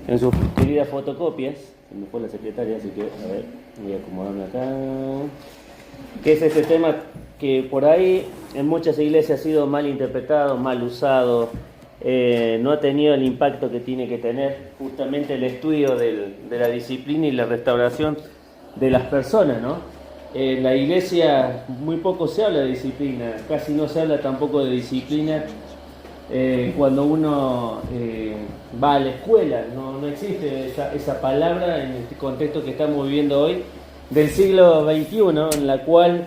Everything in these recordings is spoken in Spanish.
en sus queridas fotocopias. Se me fue la secretaria, así que a ver, voy a acomodarme acá. Que es este tema que por ahí en muchas iglesias ha sido mal interpretado, mal usado, no ha tenido el impacto que tiene que tener justamente el estudio de la disciplina y la restauración de las personas, ¿no? En la iglesia muy poco se habla de disciplina, casi no se habla tampoco de disciplina cuando uno va a la escuela, no existe esa palabra en este contexto que estamos viviendo hoy del siglo XXI, en la cual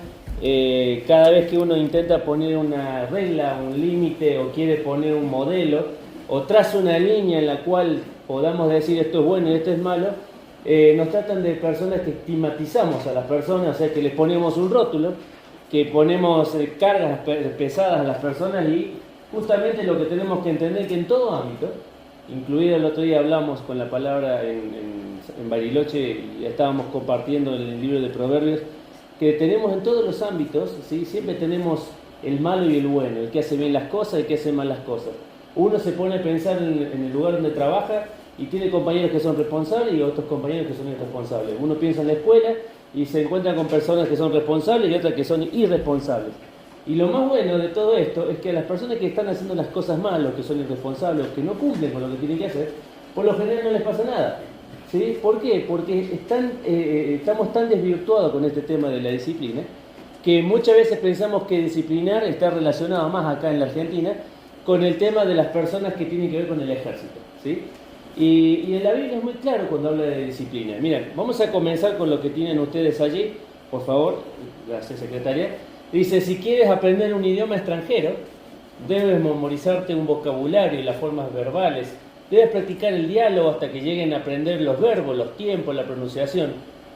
cada vez que uno intenta poner una regla, un límite o quiere poner un modelo o traza una línea en la cual podamos decir esto es bueno y esto es malo, nos tratan de personas que estigmatizamos a las personas, o sea que les ponemos un rótulo, que ponemos cargas pesadas a las personas y justamente lo que tenemos que entender que en todo ámbito, incluido el otro día hablamos con la palabra en Bariloche y estábamos compartiendo el libro de Proverbios, que tenemos en todos los ámbitos, ¿sí? Siempre tenemos el malo y el bueno, el que hace bien las cosas y el que hace mal las cosas. Uno se pone a pensar en el lugar donde trabaja y tiene compañeros que son responsables y otros compañeros que son irresponsables. Uno piensa en la escuela y se encuentra con personas que son responsables y otras que son irresponsables. Y lo más bueno de todo esto es que a las personas que están haciendo las cosas mal, los que son irresponsables, los que no cumplen con lo que tienen que hacer, por lo general no les pasa nada. ¿Sí? ¿Por qué? Porque estamos tan desvirtuados con este tema de la disciplina que muchas veces pensamos que disciplinar está relacionado más acá en la Argentina con el tema de las personas que tienen que ver con el ejército. ¿Sí? Y en la Biblia es muy claro cuando habla de disciplina. Miren, vamos a comenzar con lo que tienen ustedes allí, por favor, gracias secretaria. Dice, si quieres aprender un idioma extranjero, debes memorizarte un vocabulario y las formas verbales. Debes practicar el diálogo hasta que lleguen a aprender los verbos, los tiempos, la pronunciación.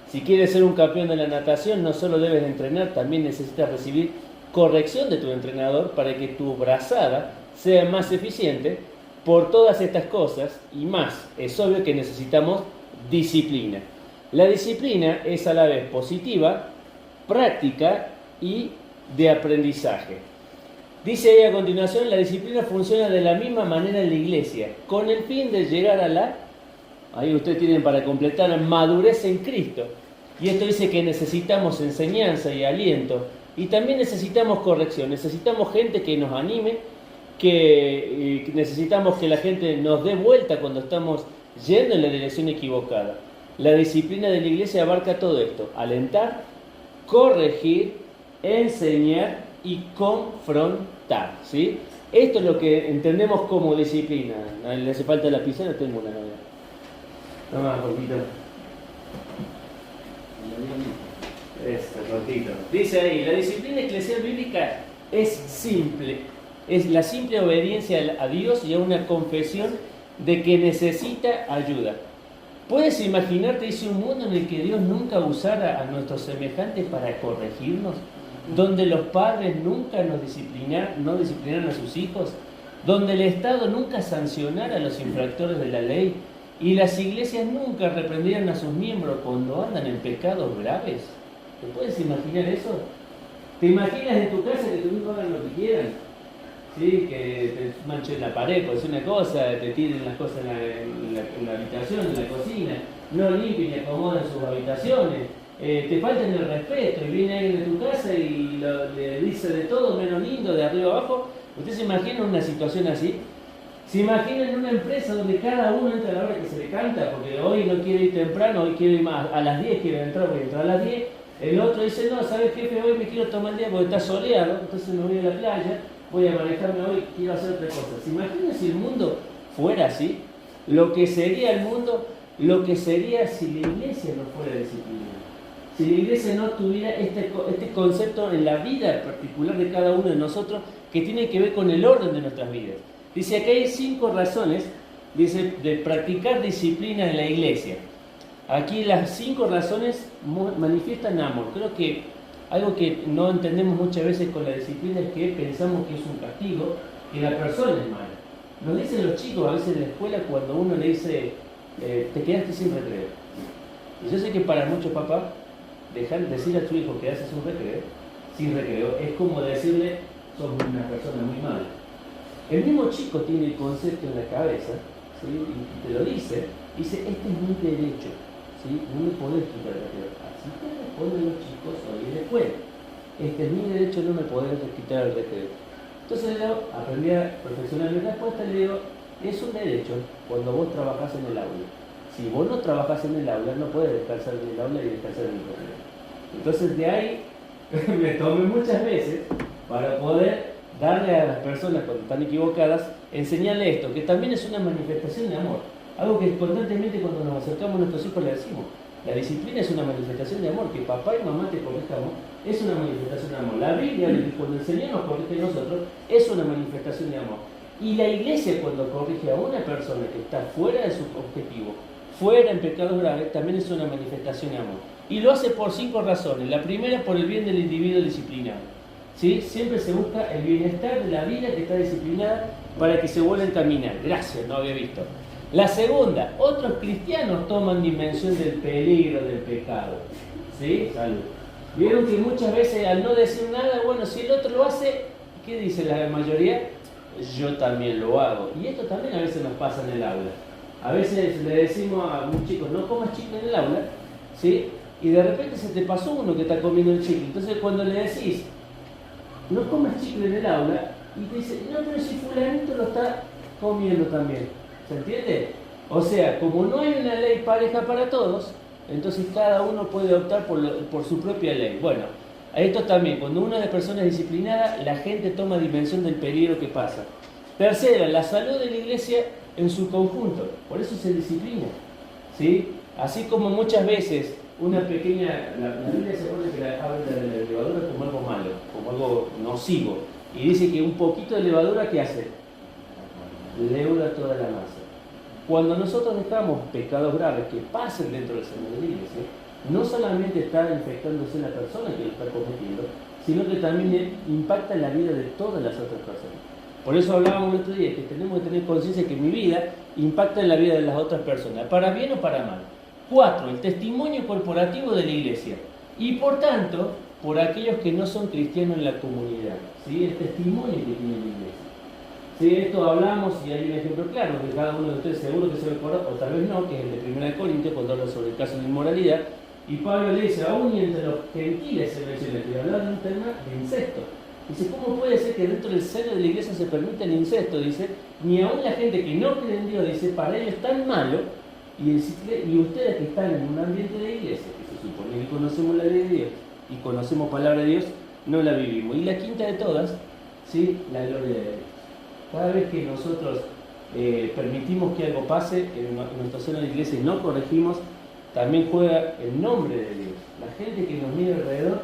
Si quieres ser un campeón de la natación, no solo debes entrenar, también necesitas recibir corrección de tu entrenador para que tu brazada sea más eficiente. Por todas estas cosas y más, es obvio que necesitamos disciplina. La disciplina es a la vez positiva, práctica y de aprendizaje. Dice ahí a continuación, la disciplina funciona de la misma manera en la iglesia, con el fin de llegar a la, ahí ustedes tienen para completar, madurez en Cristo. Y esto dice que necesitamos enseñanza y aliento, y también necesitamos corrección, necesitamos gente que nos anime, que necesitamos que la gente nos dé vuelta cuando estamos yendo en la dirección equivocada. La disciplina de la iglesia abarca todo esto, alentar, corregir, enseñar y confrontar, ¿sí? Esto es lo que entendemos como disciplina. ¿Le hace falta lapicera? Tengo una novia. No más, cortito. Cortito. Dice ahí, la disciplina eclesial bíblica es simple. Es la simple obediencia a Dios y a una confesión de que necesita ayuda. ¿Puedes imaginarte, dice, un mundo en el que Dios nunca usara a nuestros semejantes para corregirnos? Donde los padres nunca no disciplinaran a sus hijos, donde el Estado nunca sancionara a los infractores de la ley y las iglesias nunca reprendieran a sus miembros cuando andan en pecados graves. ¿Te puedes imaginar eso? ¿Te imaginas en tu casa que tus hijos hagan lo que quieran? ¿Sí? Que te manchen la pared, por decir una cosa, te tiren las cosas en la habitación, en la cocina, no limpien y acomodan sus habitaciones, te faltan el respeto y viene alguien de tu casa y le dice de todo menos lindo, de arriba abajo. ¿Usted se imagina una situación así? ¿Se imagina en una empresa donde cada uno entra a la hora que se le canta? Porque hoy no quiere ir temprano, hoy quiere ir más a las 10, quiere entrar, voy a entrar a las 10. El otro dice, no, ¿sabes jefe? Hoy me quiero tomar el día porque está soleado, entonces me voy a la playa, voy a manejarme hoy, quiero hacer otra cosa. ¿Se imagina si el mundo fuera así? Lo que sería el mundo, lo que sería si la iglesia no fuera disciplinada. Si la iglesia no tuviera este concepto en la vida particular de cada uno de nosotros que tiene que ver con el orden de nuestras vidas. Dice, acá hay 5 razones, dice, de practicar disciplina en la iglesia. Aquí las 5 razones manifiestan amor. Creo que algo que no entendemos muchas veces con la disciplina es que pensamos que es un castigo, que la persona es mala. Nos dicen los chicos a veces en la escuela cuando uno le dice, te quedaste sin recreo. Y yo sé que para muchos papás, decirle a tu hijo que haces sin recreo, es como decirle, sos una persona muy mala. El mismo chico tiene el concepto en la cabeza, ¿sí? Y te lo dice, Dice, este es mi derecho, ¿sí? No me podés quitar el recreo. Así te responden los chicos hoy en la escuela. Este es mi derecho, no me podés quitar el recreo. Entonces yo aprendí a perfeccionar mi respuesta y le digo, es un derecho cuando vos trabajás en el aula. Si vos no trabajás en el aula, no puedes descansar en el aula y descansar en el recreo. Entonces de ahí me tomé muchas veces para poder darle a las personas cuando están equivocadas, enseñarle esto, que también es una manifestación de amor. Algo que constantemente cuando nos acercamos a nuestros hijos le decimos. La disciplina es una manifestación de amor, que papá y mamá te corrijamos, es una manifestación de amor. La Biblia, cuando el Señor nos corrige a nosotros, es una manifestación de amor. Y la iglesia, cuando corrige a una persona que está fuera de su objetivo, fuera en pecados graves, también es una manifestación de amor. Y lo hace por 5 razones. La primera, por el bien del individuo disciplinado. ¿Sí? Siempre se busca el bienestar de la vida que está disciplinada para que se vuelva a encaminar. Gracias, no había visto. La segunda, otros cristianos toman dimensión del peligro del pecado. ¿Sí? Salud. Vieron que muchas veces al no decir nada, bueno, si el otro lo hace, ¿qué dice la mayoría? Yo también lo hago. Y esto también a veces nos pasa en el aula. A veces le decimos a un chico, no comas chicle en el aula, ¿sí? Y de repente se te pasó uno que está comiendo el chicle. Entonces cuando le decís, no comas chicle en el aula, y te dice, no, pero si fulanito lo está comiendo también. ¿Se entiende? O sea, como no hay una ley pareja para todos, entonces cada uno puede optar por su propia ley. Bueno, esto también, cuando una de personas es disciplinada, la gente toma dimensión del peligro que pasa. Tercera, la salud de la iglesia en su conjunto, por eso se disciplina, ¿sí? Así como muchas veces una pequeña, la Biblia se pone que habla de la levadura como algo malo, como algo nocivo, y dice que un poquito de levadura, ¿qué hace? Leuda toda la masa. Cuando nosotros dejamos pecados graves que pasen dentro del seno de la iglesia, no solamente está infectándose la persona que lo está cometiendo, sino que también impacta en la vida de todas las otras personas. Por eso hablábamos el otro día, que tenemos que tener conciencia que mi vida impacta en la vida de las otras personas, para bien o para mal. 4. El testimonio corporativo de la iglesia. Y por tanto, por aquellos que no son cristianos en la comunidad. ¿Sí? El testimonio que tiene la iglesia. Sí, esto hablamos y hay un ejemplo claro que cada uno de ustedes seguro que se recuerda, o tal vez no, que es el de 1 Corintios, cuando habla sobre el caso de inmoralidad. Y Pablo le dice, aún y entre los gentiles se menciona, que habla de un tema de incesto. Dice, ¿cómo puede ser que dentro del seno de la iglesia se permita el incesto? Dice, ni aún la gente que no cree en Dios, dice, para ellos es tan malo, y ustedes que están en un ambiente de iglesia, que se supone que conocemos la ley de Dios y conocemos palabra de Dios, no la vivimos. Y la quinta de todas, ¿sí? La gloria de Dios. Cada vez que nosotros permitimos que algo pase en nuestro seno de iglesia y no corregimos, también juega el nombre de Dios. La gente que nos mira alrededor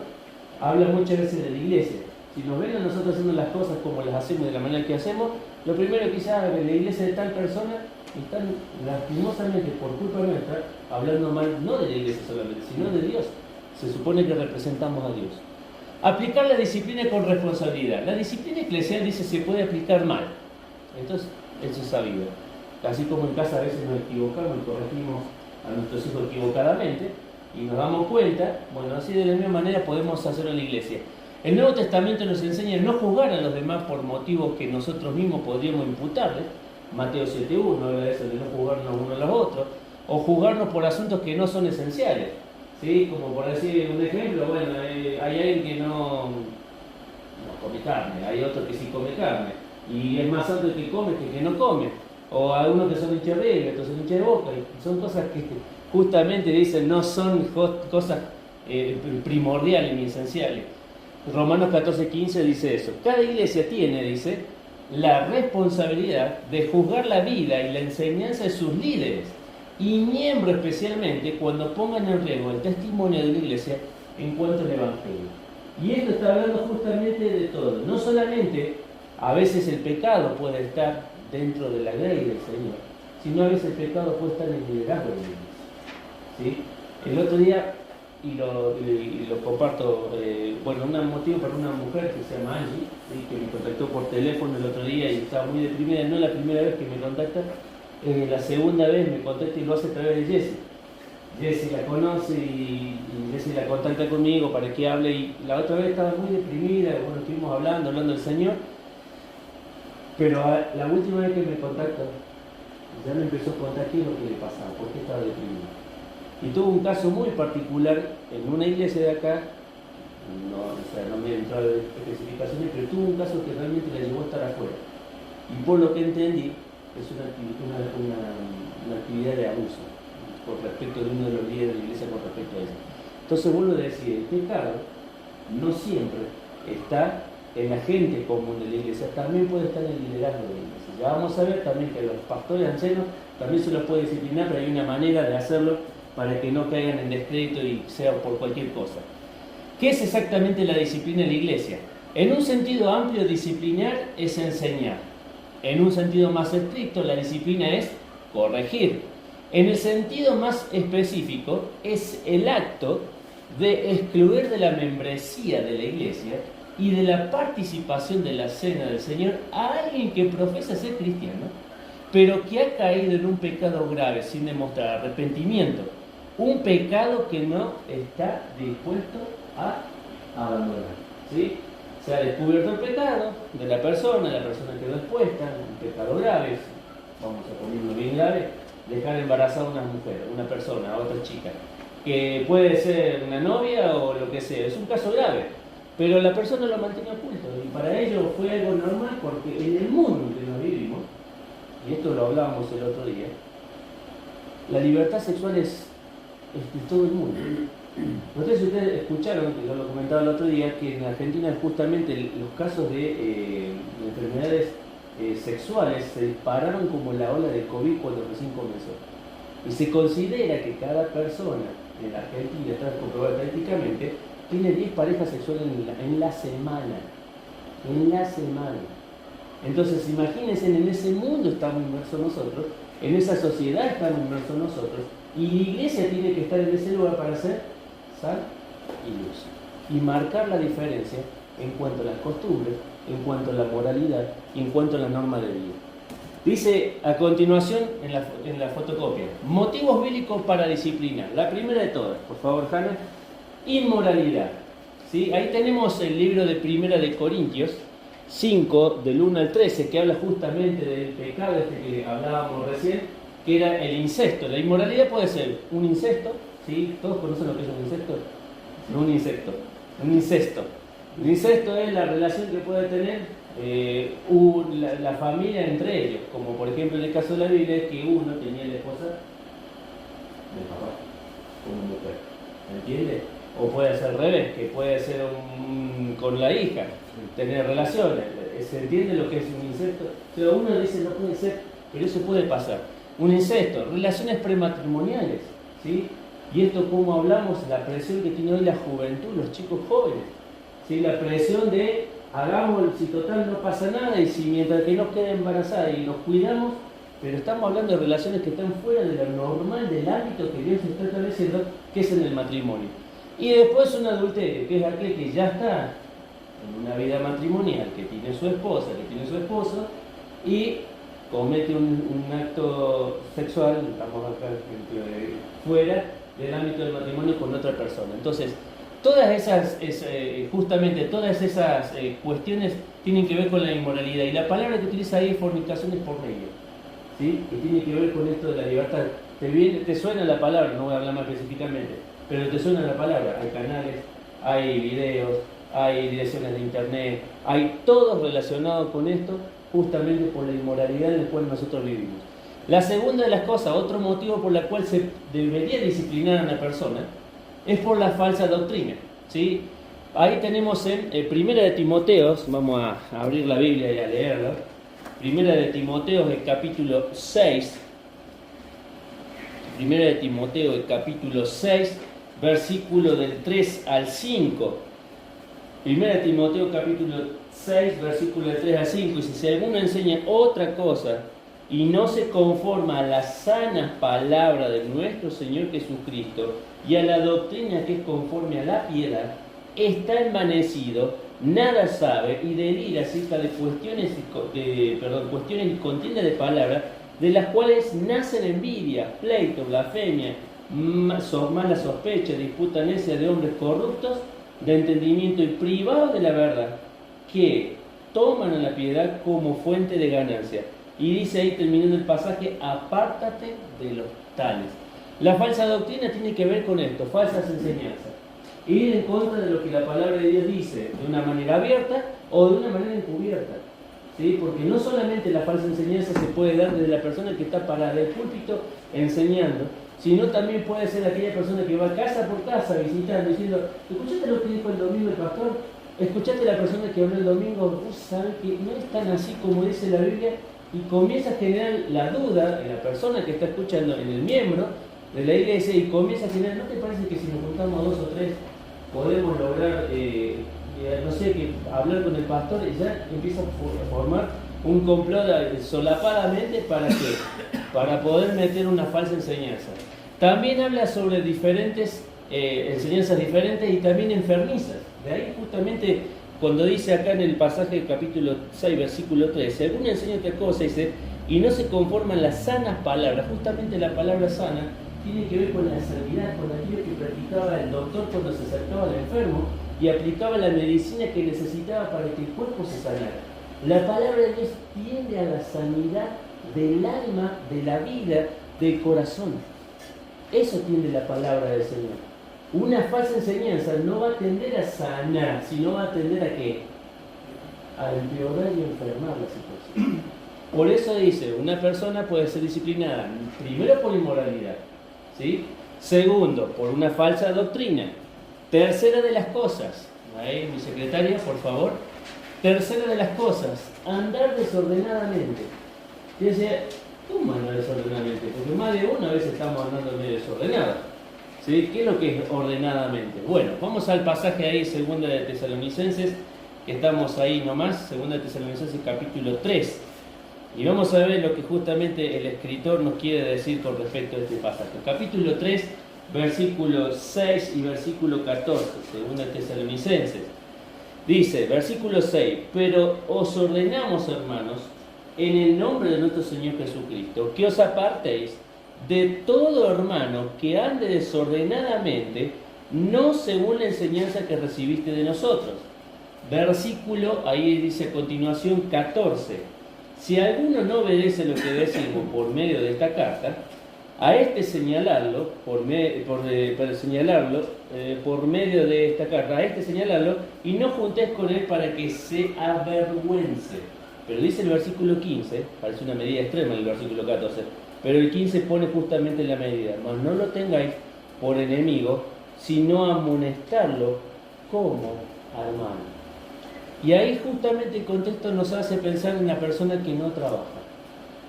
habla muchas veces de la iglesia. Si nos ven a nosotros haciendo las cosas como las hacemos de la manera que hacemos, lo primero que quizás haga la iglesia de tal persona, están lastimosamente por culpa nuestra hablando mal, no de la iglesia solamente, sino de Dios. Se supone que representamos a Dios. Aplicar la disciplina con responsabilidad. La disciplina eclesial dice se puede aplicar mal. Entonces, eso es sabido. Así como en casa a veces nos equivocamos y corregimos a nuestros hijos equivocadamente y nos damos cuenta, bueno, así de la misma manera podemos hacerlo en la iglesia. El Nuevo Testamento nos enseña a no juzgar a los demás por motivos que nosotros mismos podríamos imputarles. Mateo 7.1 habla de eso, de no juzgarnos unos a los otros, o juzgarnos por asuntos que no son esenciales. ¿Sí? Como por decir un ejemplo, bueno, hay alguien que no come carne, hay otro que sí come carne, y es más santo el que come que el que no come, o algunos que son hinchas de regla, otros son hinchas de boca, y son cosas que justamente dicen no son cosas primordiales ni esenciales. Romanos 14.15 dice eso. Cada iglesia tiene, dice, la responsabilidad de juzgar la vida y la enseñanza de sus líderes y miembros especialmente cuando pongan en riesgo el testimonio de la iglesia en cuanto al Evangelio. Y esto está hablando justamente de todo. No solamente a veces el pecado puede estar dentro de la ley del Señor, sino a veces el pecado puede estar en el liderazgo de la iglesia. ¿Sí? El otro día, y lo comparto, un motivo para una mujer que se llama Angie, ¿sí? Que me contactó por teléfono el otro día y estaba muy deprimida, no es la primera vez que me contacta, la segunda vez me contacta y lo hace a través de Jessie. Jessie la conoce y Jessie la contacta conmigo para que hable, y la otra vez estaba muy deprimida, bueno, estuvimos hablando del Señor, pero la última vez que me contacta Ya me empezó a contar qué es lo que le pasaba, por qué estaba deprimido. Y tuvo un caso muy particular en una iglesia de acá, no, o sea, no me he entrado en especificaciones, pero tuvo un caso que realmente le llevó a estar afuera. Y por lo que entendí, es una actividad de abuso por respecto de uno de los líderes de la iglesia con respecto a eso. Entonces vuelvo a decir, el pecado no siempre está en la gente común de la iglesia, también puede estar en el liderazgo de la iglesia. Ya vamos a ver también que los pastores ancianos también se los puede disciplinar, pero hay una manera de hacerlo para que no caigan en descrédito y sea por cualquier cosa. ¿Qué es exactamente la disciplina en la iglesia? En un sentido amplio, disciplinar es enseñar. En un sentido más estricto, la disciplina es corregir. En el sentido más específico, es el acto de excluir de la membresía de la iglesia y de la participación de la cena del Señor a alguien que profesa ser cristiano, pero que ha caído en un pecado grave sin demostrar arrepentimiento. Un pecado que no está dispuesto a abandonar. ¿Sí? Se ha descubierto el pecado de la persona quedó expuesta, un pecado grave, vamos a ponerlo bien grave, dejar embarazada a una mujer, a una persona, a otra chica, que puede ser una novia o lo que sea, es un caso grave, pero la persona lo mantiene oculto y para ello fue algo normal porque en el mundo en que nos vivimos, y esto lo hablábamos el otro día, la libertad sexual es de todo el mundo. No sé si ustedes escucharon, que yo lo comentaba el otro día, que en Argentina justamente los casos de enfermedades sexuales se dispararon como la ola del COVID cuando recién comenzó. Y se considera que cada persona en la Argentina, está comprobado estadísticamente, tiene 10 parejas sexuales en la semana. En la semana. Entonces imagínense, en ese mundo estamos inmersos nosotros, en esa sociedad estamos inmersos nosotros, y la iglesia tiene que estar en ese lugar para ser sal y luz y marcar la diferencia en cuanto a las costumbres, en cuanto a la moralidad y en cuanto a la norma de vida. Dice a continuación en la fotocopia, motivos bíblicos para disciplinar. La primera de todas, por favor, Hanna, inmoralidad. ¿Sí? Ahí tenemos el libro de Primera de Corintios 5, del 1 al 13, que habla justamente del pecado que hablábamos recién, que era el incesto. La inmoralidad puede ser un incesto, ¿sí? ¿Todos conocen lo que es un incesto? No un insecto, un incesto. Un incesto es la relación que puede tener la familia entre ellos, como por ejemplo en el caso de la Biblia, que uno tenía la esposa del papá como mujer, ¿entiendes? O puede ser al revés, que puede ser con la hija, tener relaciones. ¿Se entiende lo que es un incesto? Pero uno dice no puede ser, pero eso puede pasar. Un incesto, relaciones prematrimoniales, ¿sí? Y esto, como hablamos, la presión que tiene hoy la juventud, los chicos jóvenes, ¿sí? La presión de hagamos, si total no pasa nada, y si mientras que nos quede embarazada y nos cuidamos, pero estamos hablando de relaciones que están fuera de lo normal, del ámbito que Dios está estableciendo, que es en el matrimonio. Y después un adulterio, que es aquel que ya está en una vida matrimonial, que tiene su esposa, que tiene su esposo, y comete un acto sexual, estamos acá fuera del ámbito del matrimonio con otra persona. Entonces, todas esas, justamente todas esas cuestiones tienen que ver con la inmoralidad. Y la palabra que utiliza ahí es fornicación es por medio, ¿sí? Que tiene que ver con esto de la libertad. Te suena la palabra, no voy a hablar más específicamente, pero te suena la palabra. Hay canales, hay videos, hay direcciones de internet, hay todo relacionado con esto, justamente por la inmoralidad en la cual nosotros vivimos. La segunda de las cosas, otro motivo por la cual se debería disciplinar a una persona, es por la falsa doctrina, ¿sí? Ahí tenemos en Primera de Timoteos, vamos a abrir la Biblia y a leerla. Primera de Timoteos, el capítulo 6. Primera de Timoteo, el capítulo 6, versículo del 3 al 5. Primera de Timoteo, capítulo 6, versículo del 3 al 5. Dice, si alguno enseña otra cosa y no se conforma a la sana palabra de nuestro Señor Jesucristo y a la doctrina que es conforme a la piedad, está envanecido, nada sabe y delira acerca de cuestiones y contienda de palabras, de las cuales nacen envidia, pleito, blasfemia, mala sospecha, disputa necia de hombres corruptos de entendimiento y privados de la verdad, que toman a la piedad como fuente de ganancia. Y dice ahí, terminando el pasaje, apártate de los tales. La falsa doctrina tiene que ver con esto, falsas enseñanzas. Ir en contra de lo que la palabra de Dios dice, de una manera abierta o de una manera encubierta. ¿Sí? Porque no solamente la falsa enseñanza se puede dar desde la persona que está parada en el púlpito enseñando, sino también puede ser aquella persona que va casa por casa visitando, diciendo, ¿escuchaste lo que dijo el domingo el pastor? ¿Escuchaste la persona que habló el domingo? Vos sabés que no es tan así como dice la Biblia, y comienza a generar la duda en la persona que está escuchando, en el miembro de la iglesia, y comienza a generar, ¿no te parece que si nos juntamos 2 o 3 podemos lograr, no sé, que hablar con el pastor? Y ya empieza a formar un complot solapadamente para qué, para poder meter una falsa enseñanza. También habla sobre diferentes enseñanzas diferentes y también enfermizas. De ahí justamente cuando dice acá en el pasaje del capítulo 6, versículo 13, alguno enseña otra cosa, dice, y no se conforman las sanas palabras. Justamente la palabra sana tiene que ver con la sanidad, con aquello que practicaba el doctor cuando se acercaba al enfermo y aplicaba la medicina que necesitaba para que el cuerpo se sanara. La palabra de Dios tiende a la sanidad del alma, de la vida, del corazón. Eso tiende la palabra del Señor. Una falsa enseñanza no va a tender a sanar, sino va a tender a ¿qué? A empeorar y enfermar la situación. Por eso dice, una persona puede ser disciplinada, primero por inmoralidad, ¿sí? Segundo, por una falsa doctrina. Tercera de las cosas, ahí mi secretaria, por favor. Tercera de las cosas, andar desordenadamente. Y decía, ¿cómo andar desordenadamente? Porque más de una vez estamos andando medio desordenados. ¿Sí? ¿Qué es lo que es ordenadamente? Bueno, vamos al pasaje ahí, 2 de Tesalonicenses, que estamos ahí nomás, 2 de Tesalonicenses capítulo 3. Y vamos a ver lo que justamente el escritor nos quiere decir con respecto a este pasaje. Capítulo 3, versículo 6 y versículo 14, 2 de Tesalonicenses. Dice, versículo 6, pero os ordenamos, hermanos, en el nombre de nuestro Señor Jesucristo, que os apartéis de todo hermano que ande desordenadamente, no según la enseñanza que recibiste de nosotros. Versículo, ahí dice a continuación, 14. Si alguno no obedece lo que decimos por medio de esta carta, a este señalarlo, por medio de esta carta, a este señalarlo, y no juntéis con él para que se avergüence. Pero dice el versículo 15, parece una medida extrema en el versículo 14, pero el 15 pone justamente la medida. Mas no lo tengáis por enemigo, sino amonestarlo como hermano. Y ahí justamente el contexto nos hace pensar en la persona que no trabaja.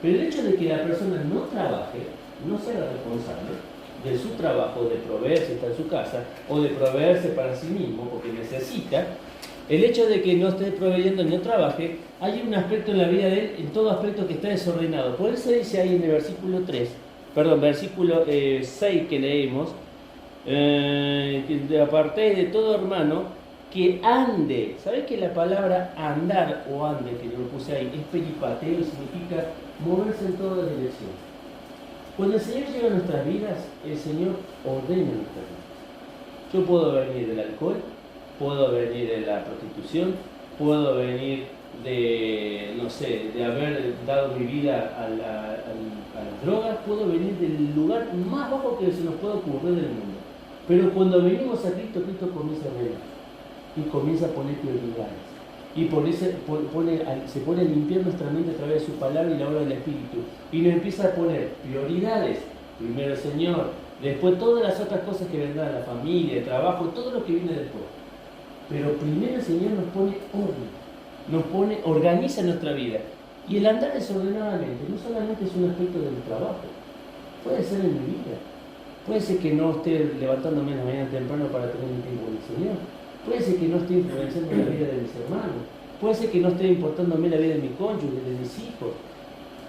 Pero el hecho de que la persona no trabaje, no sea responsable de su trabajo, de proveerse, está en su casa, o de proveerse para sí mismo, porque necesita, el hecho de que no esté proveyendo ni no trabaje, hay un aspecto en la vida de él, en todo aspecto que está desordenado. Por eso dice ahí en el versículo 6 que leímos, que apartéis de todo hermano que ande. ¿Sabés que la palabra andar o ande, que yo lo puse ahí, es peripateo, significa moverse en toda dirección? Cuando el Señor llega a nuestras vidas, el Señor ordena nuestras vidas. Yo puedo venir del alcohol, puedo venir de la prostitución, puedo venir de, no sé, de haber dado mi vida a las drogas, puedo venir del lugar más bajo que se nos pueda ocurrir del mundo. Pero cuando venimos a Cristo, Cristo comienza a reinar y comienza a poner prioridades. Y se pone a limpiar nuestra mente a través de su palabra y la obra del Espíritu. Y nos empieza a poner prioridades. Primero el Señor, después todas las otras cosas que vendrán, la familia, el trabajo, todo lo que viene después. Pero primero el Señor nos pone orden, organiza nuestra vida. Y el andar desordenadamente no solamente es un aspecto del trabajo, puede ser en mi vida. Puede ser que no esté levantándome en la mañana temprano para tener un tiempo con el Señor. Puede ser que no esté influenciando la vida de mis hermanos. Puede ser que no esté importándome la vida de mi cónyuge, de mis hijos.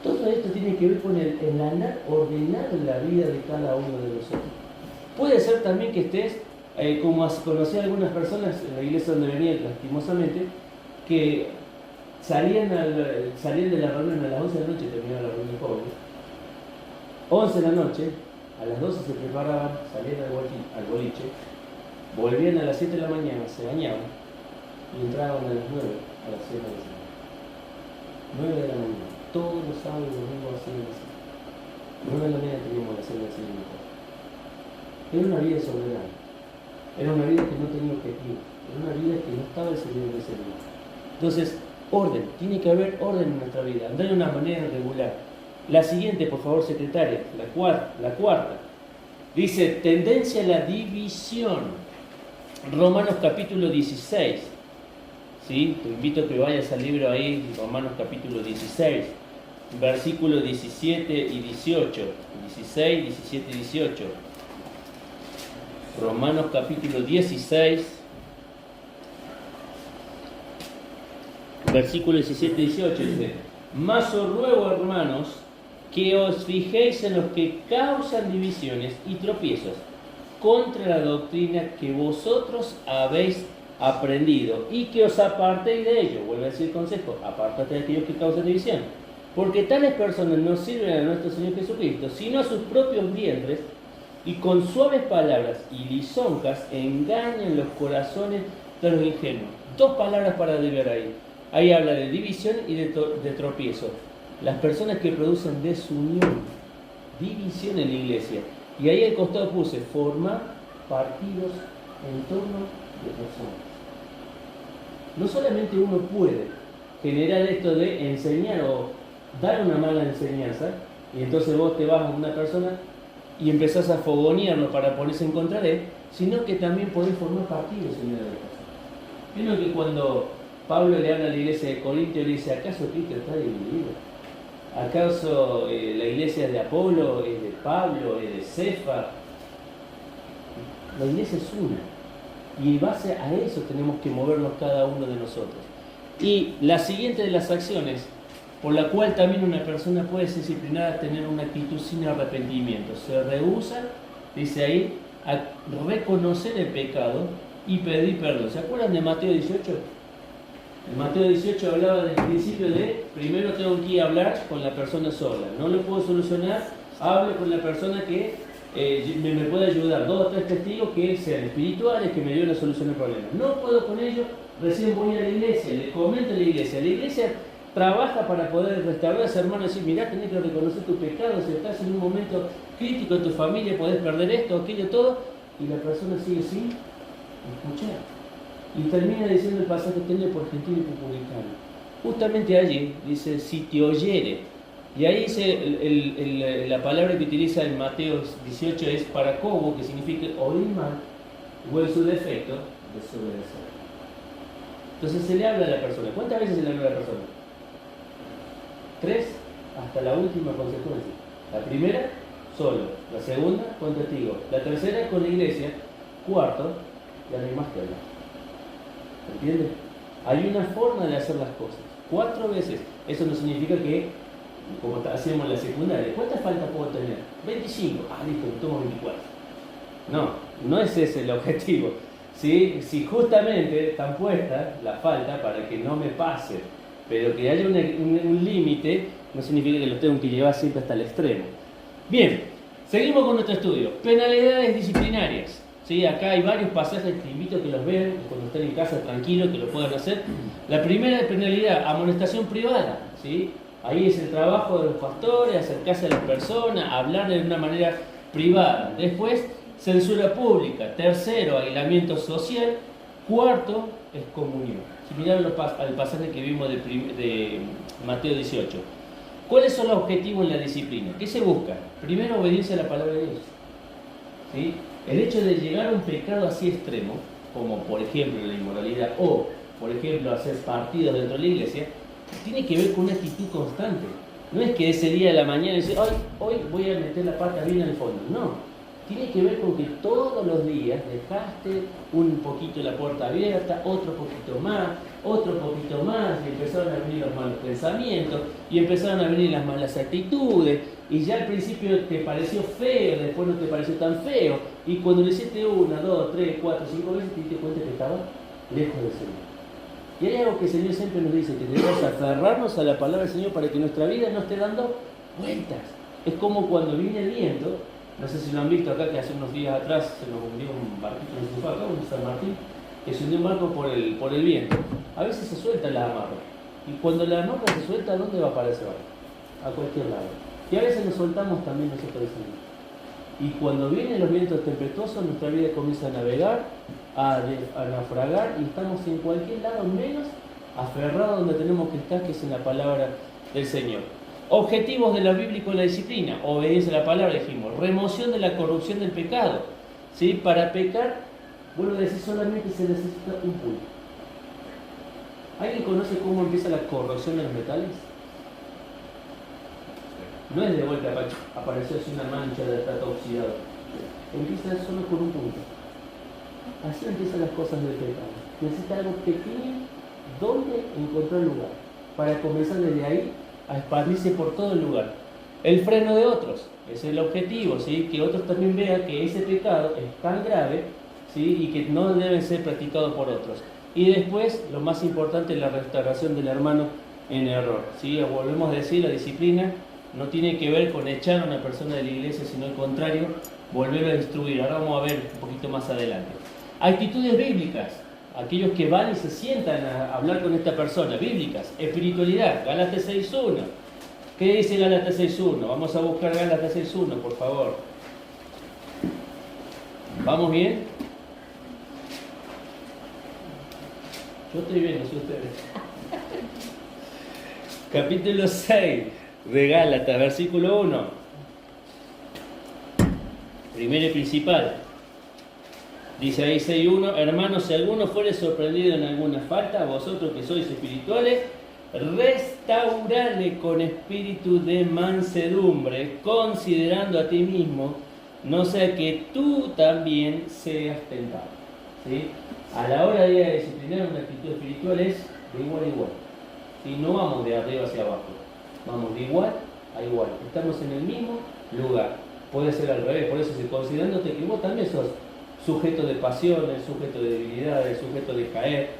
Todo esto tiene que ver con el andar ordenado en la vida de cada uno de nosotros. Puede ser también que estés, como conocí a algunas personas en la iglesia donde venía, lastimosamente, que salían de la reunión a las 11 de la noche, terminaba la reunión joven. 11 de la noche, a las 12 se preparaban, salían al boliche, volvían a las 7 de la mañana, se bañaban y entraban a las 9 a la cena de la 9 de la mañana. todos los sábados y domingos haciendo así. No de la manera teníamos la cena del Señor. Era una vida soberana. Era una vida que no tenía objetivo. Era una vida que no estaba el Señor de ese día. Entonces, orden. Tiene que haber orden en nuestra vida. Andar de una manera regular. La siguiente, por favor, secretaria. La cuarta. Dice, tendencia a la división. Romanos capítulo 16. ¿Sí? Te invito a que vayas al libro ahí, Romanos capítulo 16. Versículos 17 y 18. 16, 17 y 18. Romanos capítulo 16. Versículo 17 y 18 dice: Mas os ruego, hermanos, que os fijéis en los que causan divisiones y tropiezos contra la doctrina que vosotros habéis aprendido y que os apartéis de ello. Vuelve a decir consejo: apártate de aquellos que causan división, porque tales personas no sirven a nuestro Señor Jesucristo, sino a sus propios vientres, y con suaves palabras y lisonjas engañan los corazones de los ingenuos. Dos palabras para ver ahí. Ahí habla de división y de tropiezo. Las personas que producen desunión, división en la iglesia. Y ahí al costado puse: formar partidos en torno de personas. No solamente uno puede generar esto de enseñar o dar una mala enseñanza, y entonces vos te vas a una persona y empezás a fogonearlo para ponerse en contra de él, sino que también podés formar partidos en medio de la persona. Vieron que cuando Pablo le habla a la iglesia de Corintio, le dice: ¿acaso Cristo está dividido? ¿Acaso la iglesia es de Apolo, es de Pablo, es de Cefa? La iglesia es una. Y en base a eso tenemos que movernos cada uno de nosotros. Y la siguiente de las acciones, por la cual también una persona puede ser disciplinada, es tener una actitud sin arrepentimiento. Se rehúsa, dice ahí, a reconocer el pecado y pedir perdón. ¿Se acuerdan de Mateo 18? En Mateo 18 hablaba del principio de: primero tengo que ir a hablar con la persona sola. No lo puedo solucionar, hablo con la persona que me puede ayudar. 2 o 3 testigos que sean espirituales, que me ayuden a solucionar problemas. No puedo con ellos, recién voy a la iglesia, le comento a la iglesia. La iglesia trabaja para poder restaurar a ese hermano y decir: mirá, tenés que reconocer tu pecado, si estás en un momento crítico en tu familia, podés perder esto, aquello, todo. Y la persona sigue sin escuchar. Y termina diciendo el pasaje: tenle por gentil y por publicano. Justamente allí dice: si te oyere. Y ahí dice la palabra que utiliza en Mateo 18 es paracobo, que significa oír mal, o en su defecto, desobedecer. Entonces se le habla a la persona. ¿Cuántas veces se le habla a la persona? 3, hasta la última consecuencia. La primera, solo. La segunda, con testigo. La tercera, con la iglesia. Cuarto, ya no hay más que hablar. ¿Entiendes? Hay una forma de hacer las cosas. 4 veces. Eso no significa que, como hacíamos en la secundaria, ¿cuántas faltas puedo tener? 25. Listo, tomo 24. No es ese el objetivo. ¿Sí? Si justamente están puestas la falta para que no me pase, pero que haya un límite, no significa que lo tengo que llevar siempre hasta el extremo. Bien, seguimos con nuestro estudio. Penalidades disciplinarias. ¿Sí? Acá hay varios pasajes, te invito a que los vean cuando estén en casa, tranquilo, que lo puedan hacer. La primera penalidad: amonestación privada. ¿Sí? Ahí es el trabajo de los pastores, acercarse a las personas, hablar de una manera privada. Después, censura pública. Tercero, aislamiento social. Cuarto, excomunión. Si miraron al pasaje que vimos de Mateo 18. ¿Cuáles son los objetivos en la disciplina? ¿Qué se busca? Primero, obediencia a la palabra de Dios. ¿Sí? El hecho de llegar a un pecado así extremo, como por ejemplo la inmoralidad, o por ejemplo hacer partidos dentro de la iglesia, tiene que ver con una actitud constante. No es que ese día de la mañana dice: hoy voy a meter la pata bien al fondo. No. Tiene que ver con que todos los días dejaste un poquito la puerta abierta, otro poquito más, y empezaron a venir los malos pensamientos, y empezaron a venir las malas actitudes, y ya al principio te pareció feo, después no te pareció tan feo, y cuando le hiciste 1, 2, 3, 4, 5 veces, te diste cuenta que estaba lejos del Señor. Y hay algo que el Señor siempre nos dice: que debemos aferrarnos a la palabra del Señor para que nuestra vida no esté dando vueltas. Es como cuando viene el viento. No sé si lo han visto acá, que hace unos días atrás se nos hundió un barquito en Sofá, acá, un San Martín, que se hundió un barco por el viento. A veces se sueltan las amarras. Y cuando la amarra se suelta, ¿dónde va para ese barco? a cualquier lado. Y a veces nos soltamos también nosotros de Señor. Y cuando vienen los vientos tempestuosos, nuestra vida comienza a navegar, a naufragar, y estamos en cualquier lado menos aferrados donde tenemos que estar, que es en la palabra del Señor. Objetivos de la Biblia con la disciplina: obediencia a la palabra, dijimos, remoción de la corrupción del pecado. ¿Sí? Para pecar, vuelvo a decir, solamente se necesita un punto. ¿Alguien conoce cómo empieza la corrosión de los metales? No es de vuelta, apareció así una mancha de plata oxidado. Empieza solo con un punto. Así empiezan las cosas del pecado. Necesita algo pequeño donde encontrar lugar, para comenzar desde ahí a expandirse por todo el lugar. El freno de otros, ese es el objetivo, ¿sí? Que otros también vean que ese pecado es tan grave, ¿sí? Y que no deben ser practicados por otros. Y después, lo más importante, la restauración del hermano en error, ¿sí? Volvemos a decir, la disciplina no tiene que ver con echar a una persona de la iglesia, sino al contrario, volverlo a instruir. Ahora vamos a ver un poquito más adelante. Actitudes bíblicas, aquellos que van y se sientan a hablar con esta persona, bíblicas. Espiritualidad, Gálatas 6.1. ¿Qué dice Gálatas 6.1? Vamos a buscar Gálatas 6.1, por favor. ¿Vamos bien? Yo estoy bien, no sé ustedes. Capítulo 6 de Gálatas, versículo 1. Primero y principal. Dice ahí 6.1: hermanos, si alguno fuere sorprendido en alguna falta, vosotros que sois espirituales, restaurarle con espíritu de mansedumbre, considerando a ti mismo, no sea que tú también seas tentado. ¿Sí? A la hora de disciplinar una actitud espiritual es de igual a igual. ¿Sí? No vamos de arriba hacia abajo, vamos de igual a igual. Estamos en el mismo lugar. Puede ser al revés, por eso, si considerándote que vos también sos sujeto de pasiones, sujeto de debilidades, sujeto de caer,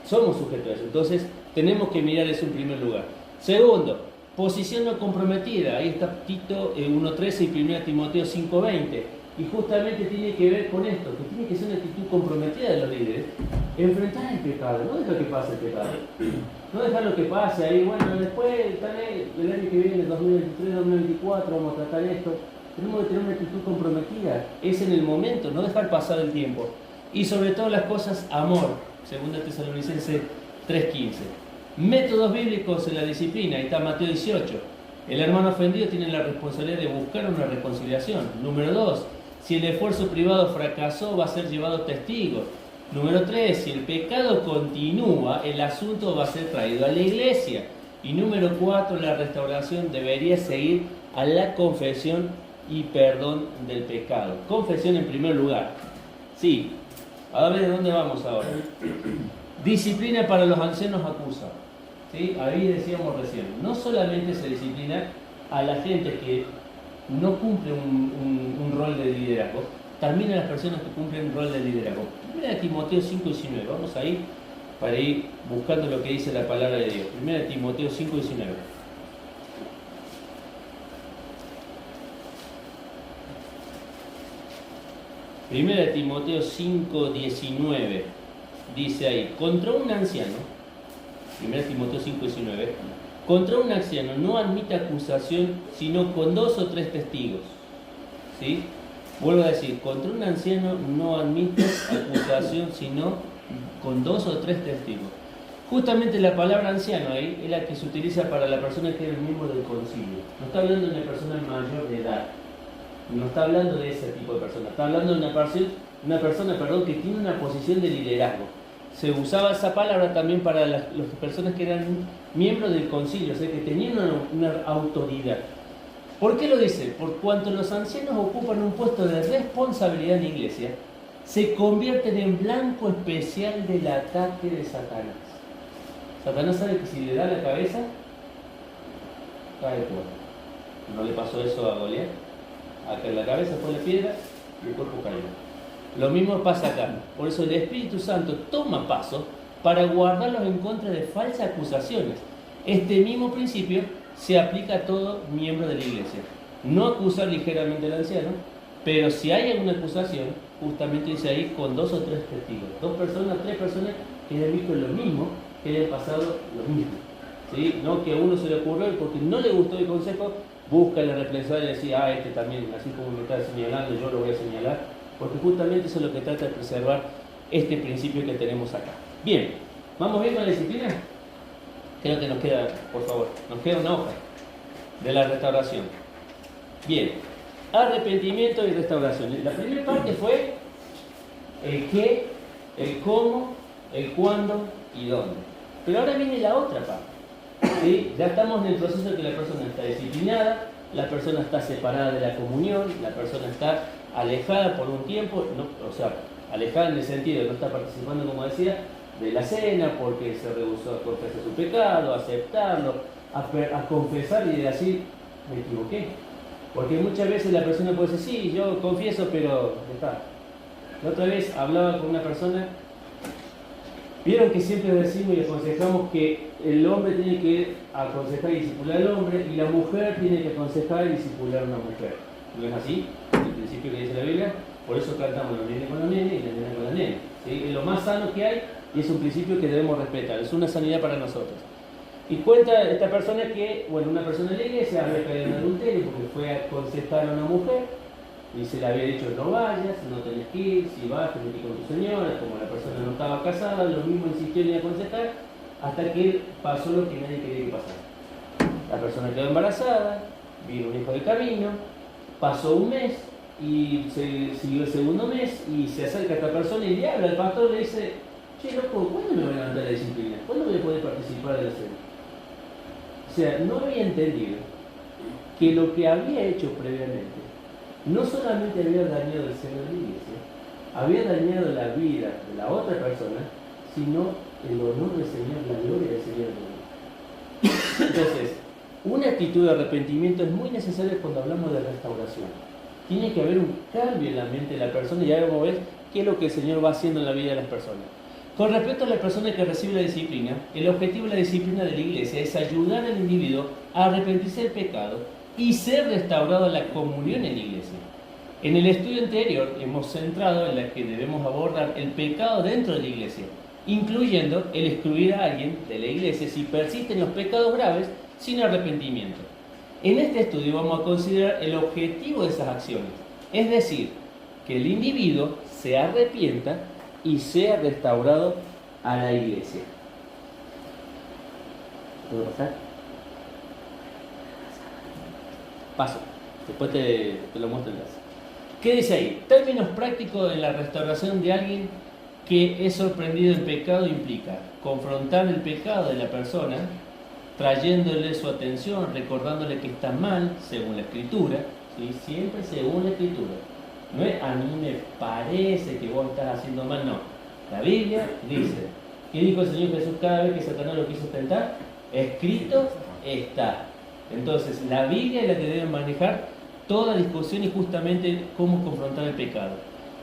somos sujetos a eso. Entonces, tenemos que mirar eso en primer lugar. Segundo, posición no comprometida. Ahí está Tito 1.13 y 1 Timoteo 5.20. Y justamente tiene que ver con esto, que tiene que ser una actitud comprometida de los líderes. Enfrentar el pecado, no dejar que pase el pecado. No dejar lo que pase ahí, bueno, después, tal vez, el año que viene, 2023, 2024, vamos a tratar esto. Tenemos que tener una actitud comprometida. Es en el momento, no dejar pasar el tiempo. Y sobre todas las cosas, amor. 2 Tesalonicenses 3.15. Métodos bíblicos en la disciplina. Ahí está Mateo 18. El hermano ofendido tiene la responsabilidad de buscar una reconciliación. Número 2. Si el esfuerzo privado fracasó, va a ser llevado testigo. Número 3. Si el pecado continúa, el asunto va a ser traído a la iglesia. Y número 4. La restauración debería seguir a la confesión y perdón del pecado. Confesión en primer lugar. Sí. A ver, ¿de dónde vamos ahora? Disciplina para los ancianos acusa. ¿Sí? Ahí decíamos recién, no solamente se disciplina a la gente que no cumple un rol de liderazgo, también a las personas que cumplen un rol de liderazgo. Primera Timoteo 5.19, vamos ahí para ir buscando lo que dice la palabra de Dios. Primera Timoteo 5.19. Primera Timoteo 5.19 dice ahí: contra un anciano, 1 Timoteo 5.19, contra un anciano no admite acusación sino con 2 o 3 testigos. ¿Sí? Vuelvo a decir, contra un anciano no admite acusación sino con 2 o 3 testigos. Justamente la palabra anciano ahí es la que se utiliza para la persona que es miembro del concilio. No está hablando de una persona mayor de edad. No está hablando de ese tipo de persona. Está hablando de una persona que tiene una posición de liderazgo. Se usaba esa palabra también para las personas que eran miembros del concilio, o sea, que tenían una autoridad. ¿Por qué lo dice? Por cuanto los ancianos ocupan un puesto de responsabilidad en la iglesia, se convierten en blanco especial del ataque de Satanás. Satanás sabe que si le da la cabeza, cae fuera. ¿No le pasó eso a Goliat? Acá en la cabeza fue la piedra y el cuerpo cayó. Lo mismo pasa acá. Por eso el Espíritu Santo toma paso para guardarlos en contra de falsas acusaciones. Este mismo principio se aplica a todo miembro de la iglesia. No acusar ligeramente al anciano, pero si hay alguna acusación, justamente dice ahí con 2 o 3 testigos. 2 personas, 3 personas que hayan visto lo mismo, que hayan pasado lo mismo. ¿sí? No que a uno se le ocurrió y porque no le gustó el consejo, busca la reflexión y decir, este también, así como me está señalando, yo lo voy a señalar, porque justamente eso es lo que trata de preservar este principio que tenemos acá. Bien, ¿vamos bien con la disciplina? Creo que nos queda, por favor, nos queda una hoja de la restauración. Bien, arrepentimiento y restauración. La primera parte fue el qué, el cómo, el cuándo y dónde. Pero ahora viene la otra parte. ¿Sí? Ya estamos en el proceso de que la persona está disciplinada, la persona está separada de la comunión, la persona está alejada por un tiempo, o sea, alejada en el sentido de no está participando, como decía, de la cena, porque se rehusó a confesar su pecado, a aceptarlo, a confesar y decir, me equivoqué. Porque muchas veces la persona puede decir, sí, yo confieso, pero está. La otra vez hablaba con una persona, vieron que siempre decimos y aconsejamos que el hombre tiene que aconsejar y discipular al hombre y la mujer tiene que aconsejar y discipular a una mujer. ¿No es así? El principio que dice la Biblia. Por eso cantamos los nenes con los nenes y las nenas con las nenas. ¿Sí? Es lo más sano que hay y es un principio que debemos respetar. Es una sanidad para nosotros. Y cuenta esta persona que, una persona de la iglesia había caído en adulterio porque fue a aconsejar a una mujer y se le había dicho no vayas, no tenés que ir, si vas, tenés que ir con tu señora. Como la persona no estaba casada, lo mismo insistió en aconsejar hasta que pasó lo que nadie quería que pasara. La persona quedó embarazada, vino un hijo de camino, pasó un mes y se siguió el segundo mes y se acerca a esta persona y le habla al pastor y le dice, che loco, ¿cuándo me van a levantar la disciplina? ¿Cuándo voy a poder participar de la cena? O sea, no había entendido que lo que había hecho previamente no solamente había dañado el seno de la iglesia, había dañado la vida de la otra persona, sino el honor del Señor, la gloria del Señor. Entonces, una actitud de arrepentimiento es muy necesaria cuando hablamos de restauración. Tiene que haber un cambio en la mente de la persona y ya vamos a ver qué es lo que el Señor va haciendo en la vida de las personas. Con respecto a la persona que recibe la disciplina, el objetivo de la disciplina de la iglesia es ayudar al individuo a arrepentirse del pecado y ser restaurado a la comunión en la iglesia. En el estudio anterior hemos centrado en la que debemos abordar el pecado dentro de la iglesia, incluyendo el excluir a alguien de la iglesia si persisten los pecados graves sin arrepentimiento. En este estudio vamos a considerar el objetivo de esas acciones, es decir, que el individuo se arrepienta y sea restaurado a la iglesia. ¿Puedo pasar? Paso, después te lo muestro en clase. ¿Qué dice ahí? Términos prácticos en la restauración de alguien que es sorprendido en pecado implica confrontar el pecado de la persona, trayéndole su atención, recordándole que está mal, según la Escritura, ¿sí? Siempre según la Escritura. No es a mí me parece que vos estás haciendo mal, no. La Biblia dice, ¿qué dijo el Señor Jesús cada vez que Satanás lo quiso tentar? Escrito está. Entonces, la Biblia es la que debe manejar toda discusión y justamente cómo confrontar el pecado.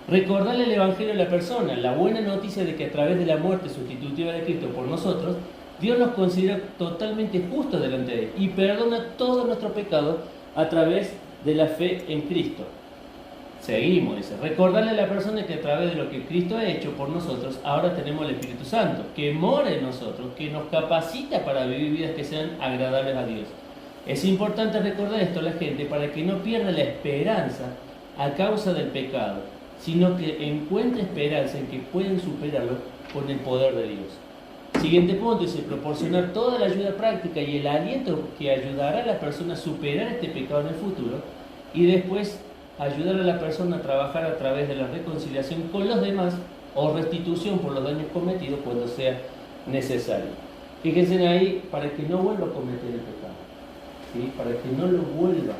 Recordarle el Evangelio a la persona, la buena noticia de que a través de la muerte sustitutiva de Cristo por nosotros, Dios nos considera totalmente justos delante de Él y perdona todos nuestros pecados a través de la fe en Cristo. Seguimos, dice, recordarle a la persona que a través de lo que Cristo ha hecho por nosotros, ahora tenemos el Espíritu Santo, que mora en nosotros, que nos capacita para vivir vidas que sean agradables a Dios. Es importante recordar esto a la gente para que no pierda la esperanza a causa del pecado, sino que encuentre esperanza en que pueden superarlo con el poder de Dios. Siguiente punto, dice, proporcionar toda la ayuda práctica y el aliento que ayudará a la persona a superar este pecado en el futuro y después ayudar a la persona a trabajar a través de la reconciliación con los demás o restitución por los daños cometidos cuando sea necesario. Fíjense ahí, para que no vuelva a cometer el pecado, ¿sí? Para que no lo vuelva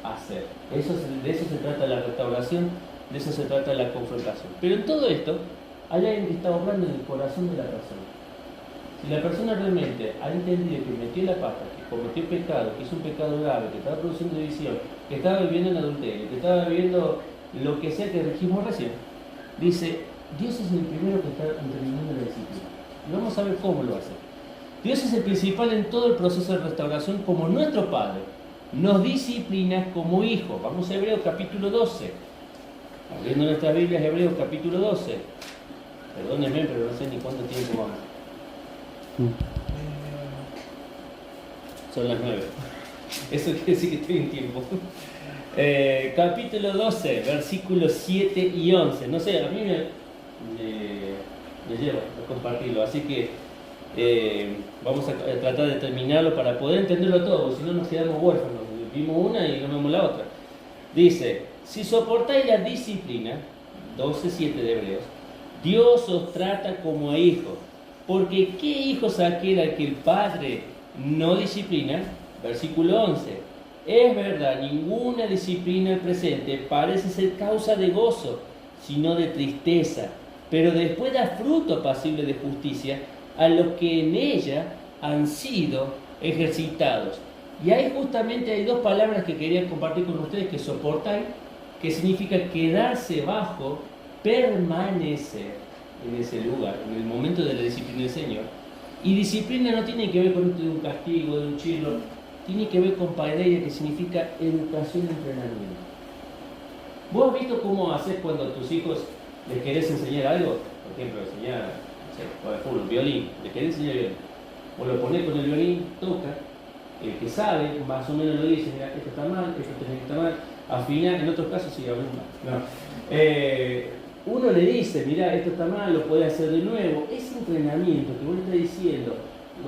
a hacer. De eso se trata la restauración, de eso se trata la confrontación. Pero en todo esto, hay alguien que está obrando en el corazón de la persona. Si la persona realmente ha entendido que metió la pata, que cometió pecado, que es un pecado grave, que estaba produciendo división, que estaba viviendo en adulterio, que estaba viviendo lo que sea que dijimos recién, dice, Dios es el primero que está interviniendo en la disciplina. Y vamos a ver cómo lo hace. Dios es el principal en todo el proceso de restauración como nuestro Padre. Nos disciplina como hijos. Vamos a Hebreos capítulo 12. Abriendo nuestras Biblias, Hebreos capítulo 12. Perdónenme, pero no sé ni cuánto tiempo vamos. Son las 9. Eso quiere decir que estoy en tiempo. Capítulo 12, versículos 7 y 11. No sé, a mí me lleva a compartirlo. Así que vamos a tratar de terminarlo para poder entenderlo todo, porque si no nos quedamos huérfanos. Vimos una y no vemos la otra. Dice, si soportáis la disciplina, 12:7 de Hebreos, Dios os trata como a hijos. Porque ¿qué hijo es aquel al que el Padre no disciplina? Versículo 11. Es verdad, ninguna disciplina presente parece ser causa de gozo, sino de tristeza, pero después da fruto apacible de justicia a los que en ella han sido ejercitados. Y ahí justamente hay dos palabras que quería compartir con ustedes, que soportar, que significa quedarse bajo, permanecer en ese lugar, en el momento de la disciplina del Señor. Y disciplina no tiene que ver con un castigo, de un chilo, tiene que ver con paideia, que significa educación y entrenamiento. ¿Vos has visto cómo haces cuando a tus hijos les querés enseñar algo? Por ejemplo, enseñar, no sé, por ejemplo, violín, les querés enseñar violín. O lo ponés con el violín, toca, el que sabe, más o menos lo dice, mira, esto está mal, esto tiene que estar mal, afinar, en otros casos sí, aún mal. No. Uno le dice, mira, esto está mal, lo puede hacer de nuevo. Ese entrenamiento que vos le estás diciendo,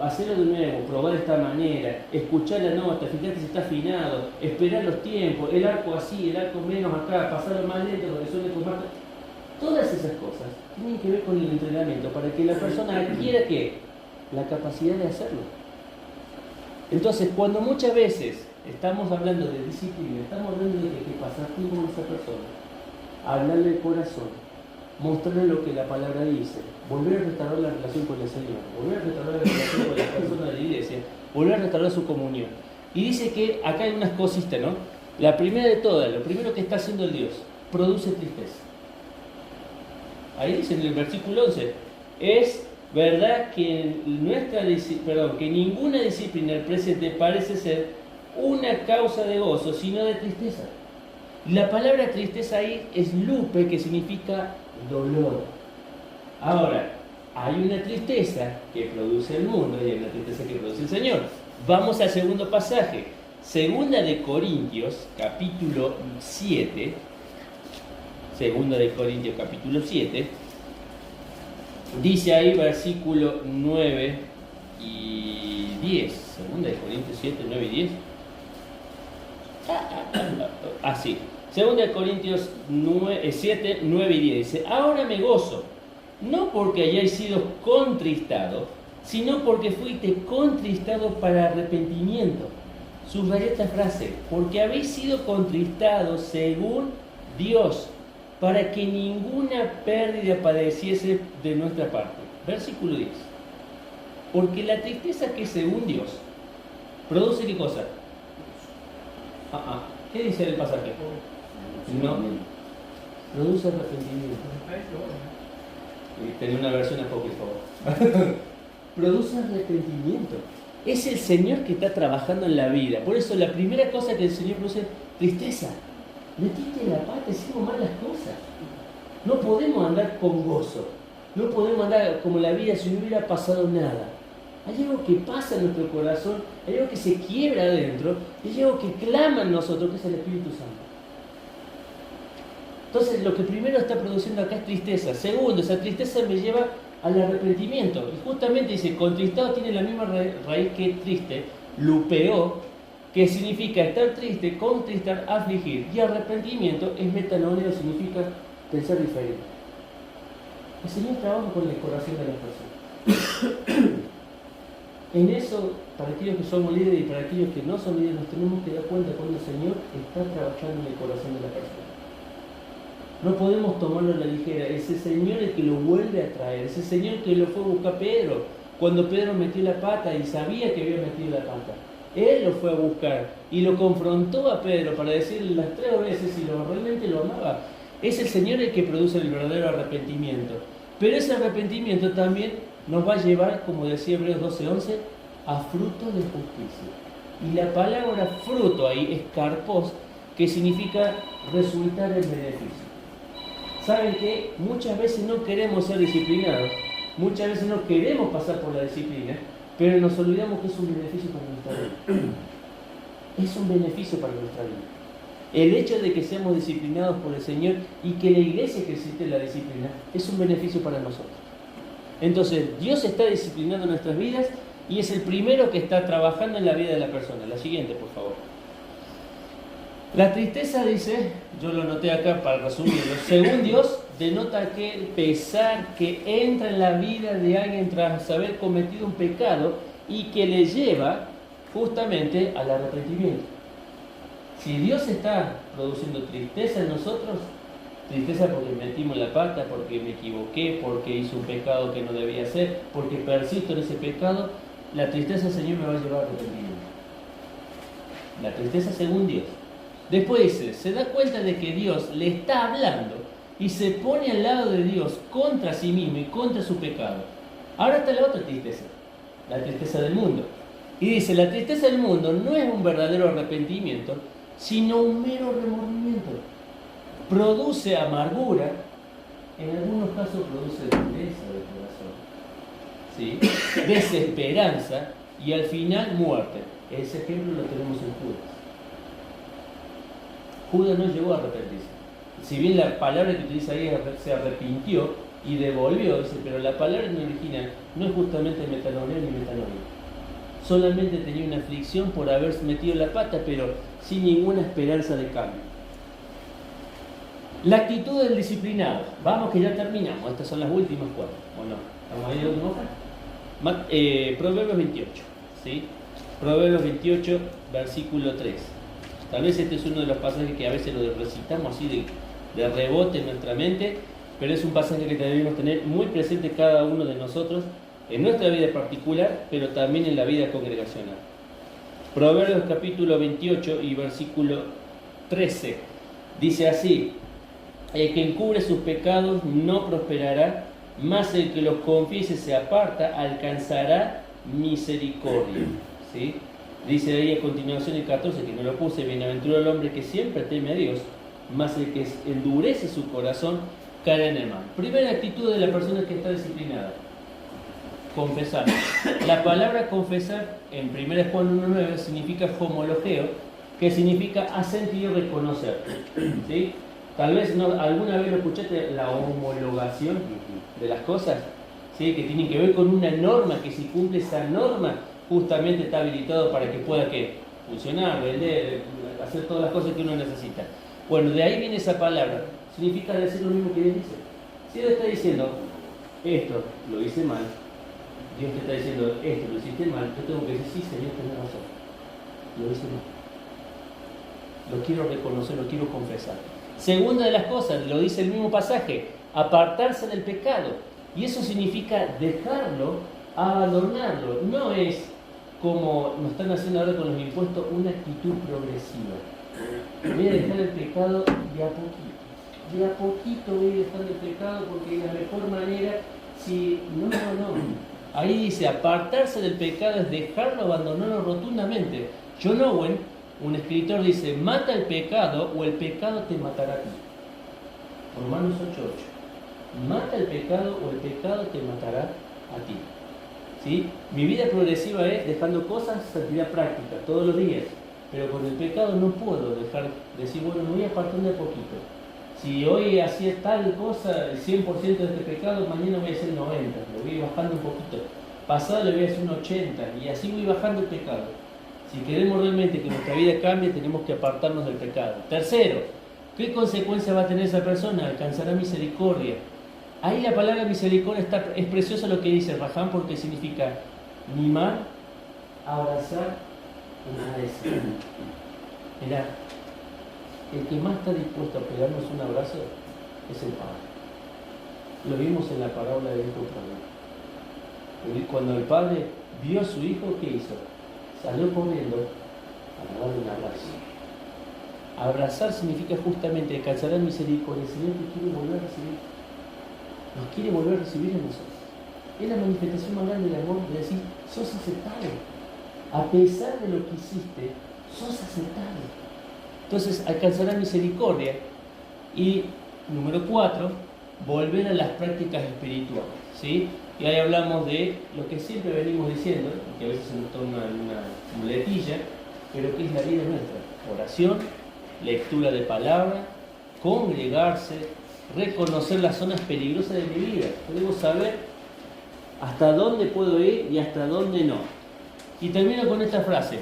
hacerlo de nuevo, probar esta manera, escuchar la nota, fijarte si está afinado, esperar los tiempos, el arco así, el arco menos acá, pasarlo más lento, porque suele tomar. Todas esas cosas tienen que ver con el entrenamiento para que la persona adquiera ¿qué? La capacidad de hacerlo. Entonces, cuando muchas veces estamos hablando de disciplina, estamos hablando de que hay que pasar tiempo con esa persona, hablarle el corazón, mostrarle lo que la palabra dice, volver a restaurar la relación con el Señor, volver a restaurar la relación con la persona de la iglesia, volver a restaurar su comunión. Y dice que acá hay unas cositas, ¿no? La primera de todas, lo primero que está haciendo el Dios, produce tristeza. Ahí dice en el versículo 11, es verdad que que ninguna disciplina del presente parece ser una causa de gozo, sino de tristeza. La palabra tristeza ahí es lupe, que significa dolor. Ahora, hay una tristeza que produce el mundo y hay una tristeza que produce el Señor. Vamos al segundo pasaje. Segunda de Corintios, capítulo 7. Segunda de Corintios, capítulo 7. Dice ahí versículo 9 y 10. Segunda de Corintios 7, 9 y 10. Así. Segunda de Corintios 7, 9 y 10 dice, ahora me gozo, no porque hayáis sido contristados, sino porque fuiste contristados para arrepentimiento. Subrayé esta frase, porque habéis sido contristados según Dios, para que ninguna pérdida padeciese de nuestra parte. Versículo 10. Porque la tristeza que según Dios produce ¿qué cosa? ¿Qué dice el pasaje? No, produce arrepentimiento. Tenía una versión apócrifa. Produce arrepentimiento. Es el Señor que está trabajando en la vida. Por eso la primera cosa que el Señor produce es tristeza. Metiste la pata, hicimos mal las cosas. No podemos andar con gozo. No podemos andar como la vida si no hubiera pasado nada. Hay algo que pasa en nuestro corazón, hay algo que se quiebra adentro, y hay algo que clama en nosotros, que es el Espíritu Santo. Entonces, lo que primero está produciendo acá es tristeza. Segundo, esa tristeza me lleva al arrepentimiento. Y justamente dice, contristado tiene la misma raíz que triste, lupeo, que significa estar triste, contristar, afligir. Y arrepentimiento es metanoneo, significa pensar diferente. El Señor trabaja con el corazón de las personas. En eso, para aquellos que somos líderes y para aquellos que no son líderes, nos tenemos que dar cuenta cuando el Señor está trabajando en el corazón de la persona. No podemos tomarlo a la ligera. Ese Señor es el que lo vuelve a traer. Ese Señor que lo fue a buscar a Pedro, cuando Pedro metió la pata y sabía que había metido la pata. Él lo fue a buscar y lo confrontó a Pedro para decirle las 3 veces si realmente lo amaba. Es el Señor el que produce el verdadero arrepentimiento. Pero ese arrepentimiento también nos va a llevar, como decía Hebreos 12:11, a fruto de justicia. Y la palabra fruto ahí es karpos, que significa resultar en beneficio. ¿Saben qué? Muchas veces no queremos ser disciplinados, muchas veces no queremos pasar por la disciplina, pero nos olvidamos que es un beneficio para nuestra vida. Es un beneficio para nuestra vida. El hecho de que seamos disciplinados por el Señor y que la iglesia ejercite la disciplina es un beneficio para nosotros. Entonces, Dios está disciplinando nuestras vidas y es el primero que está trabajando en la vida de la persona. La siguiente, por favor. La tristeza, dice, yo lo noté acá para resumirlo, según Dios, denota aquel pesar que entra en la vida de alguien tras haber cometido un pecado y que le lleva justamente al arrepentimiento. Si Dios está produciendo tristeza en nosotros, tristeza porque metimos la pata, porque me equivoqué, porque hice un pecado que no debía hacer, porque persisto en ese pecado, la tristeza del Señor me va a llevar al arrepentimiento. La tristeza según Dios. Después dice, se da cuenta de que Dios le está hablando y se pone al lado de Dios contra sí mismo y contra su pecado. Ahora está la otra tristeza, la tristeza del mundo. Y dice, la tristeza del mundo no es un verdadero arrepentimiento, sino un mero remordimiento. Produce amargura, en algunos casos produce dureza del corazón, ¿sí? Desesperanza y al final muerte. Ese ejemplo lo tenemos en Judas. Judas no llegó a arrepentirse. Si bien la palabra que utiliza ahí se arrepintió y devolvió, dice, pero la palabra en original no es justamente metanoia ni metanoia. Solamente tenía una aflicción por haber metido la pata, pero sin ninguna esperanza de cambio. La actitud del disciplinado. Vamos que ya terminamos. Estas son las últimas 4. ¿O no? ¿Estamos ahí de última hoja? Proverbios 28. ¿Sí? Proverbios 28, versículo 3. Tal vez este es uno de los pasajes que a veces lo recitamos así de rebote en nuestra mente, pero es un pasaje que debemos tener muy presente cada uno de nosotros en nuestra vida particular, pero también en la vida congregacional. Proverbios capítulo 28 y versículo 13. Dice así: el que encubre sus pecados no prosperará, mas el que los confiese se aparta, alcanzará misericordia. ¿Sí? Dice ahí a continuación el 14, que no lo puse: bienaventurado el hombre que siempre teme a Dios, mas el que endurece su corazón caerá en el mal. Primera actitud de la persona que está disciplinada: confesar. La palabra confesar en 1 Juan 1.9 significa homologeo, que significa asentir y reconocer. ¿Sí? Tal vez alguna vez lo escuchaste, la homologación de las cosas, ¿sí? Que tienen que ver con una norma, que si cumple esa norma, justamente está habilitado para que pueda funcionar, vender, hacer todas las cosas que uno necesita. Bueno, de ahí viene esa palabra. Significa decir lo mismo que Dios dice. Si Dios está diciendo, esto lo hice mal, Dios te está diciendo, esto lo hiciste mal, yo tengo que decir, sí, Señor, tenés razón, lo hice mal. Lo quiero reconocer, lo quiero confesar. Segunda de las cosas, lo dice el mismo pasaje, apartarse del pecado. Y eso significa dejarlo, abandonarlo. No es como nos están haciendo ahora con los impuestos, una actitud progresiva. Voy a dejar el pecado de a poquito. De a poquito voy a dejar el pecado porque la mejor manera, si no. Ahí dice, apartarse del pecado es dejarlo, abandonarlo rotundamente. John Owen, un escritor, dice, mata el pecado o el pecado te matará a ti. Romanos 8:8. Mata el pecado o el pecado te matará a ti. ¿Sí? Mi vida progresiva es dejando cosas, santidad práctica, todos los días. Pero con el pecado no puedo decir, bueno, me voy apartando de poquito. Si hoy hacía tal cosa, el 100% de este pecado, mañana voy a hacer 90%, lo voy bajando un poquito. Pasado le voy a hacer un 80%, y así voy bajando el pecado. Si queremos realmente que nuestra vida cambie, tenemos que apartarnos del pecado. Tercero, ¿qué consecuencia va a tener esa persona? Alcanzará misericordia. Ahí la palabra misericordia es preciosa lo que dice Rajam, porque significa mimar, abrazar, agradecer. Mirá, el que más está dispuesto a pegarnos un abrazo es el Padre. Lo vimos en la parábola del hijo pródigo. Cuando el Padre vio a su hijo, ¿qué hizo? Salió corriendo a darle un abrazo. Abrazar significa justamente alcanzar misericordia. El Señor te quiere volver a recibir. Nos quiere volver a recibir en nosotros. Es la manifestación más grande del amor, de decir, sos aceptado. A pesar de lo que hiciste, sos aceptado. Entonces alcanzará misericordia. Y número 4, volver a las prácticas espirituales. ¿Sí? Y ahí hablamos de lo que siempre venimos diciendo, que a veces se nos torna una muletilla, pero que es la vida nuestra. Oración, lectura de palabra, congregarse, reconocer las zonas peligrosas de mi vida. Podemos saber hasta dónde puedo ir y hasta dónde no. Y termino con esta frase.